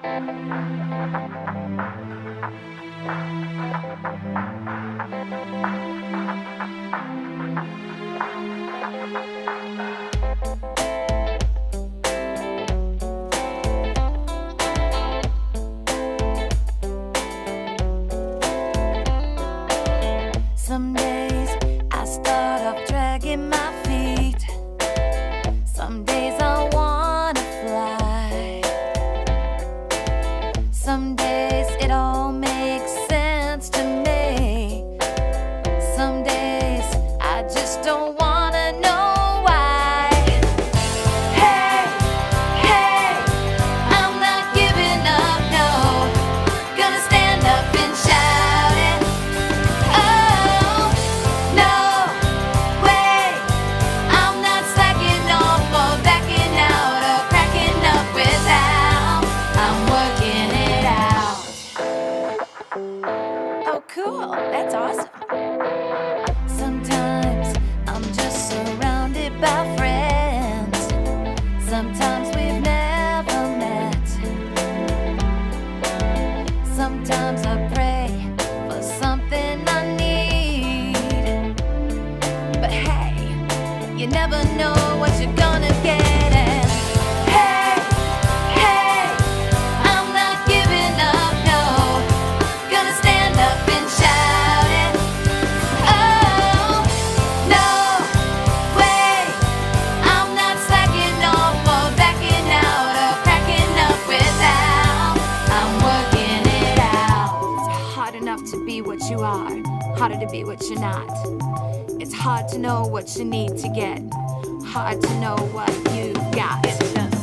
Some days I start off dragging my feet. Some days I wanna fly. Some days it all makes sense to me. Some days I just don't wanna know why. Hey, hey, I'm not giving up, no. Gonna stand up and shout it. Oh, no way. I'm not slacking off or backing out or cracking up without. I'm working it out. Oh, cool. That's awesome. Sometimes I'm just surrounded by friends. Sometimes we've never met. Sometimes I pray for something I need. But hey, you never know what you're gonna get. And hey, hey, I'm not giving up, no. Gonna stand up and shout it. Oh, no way. I'm not slacking off or backing out or cracking up without. I'm working it out. It's hard enough to be what you are, harder to be what you're not. It's hard to know what you need to get, hard to know what you got. It's just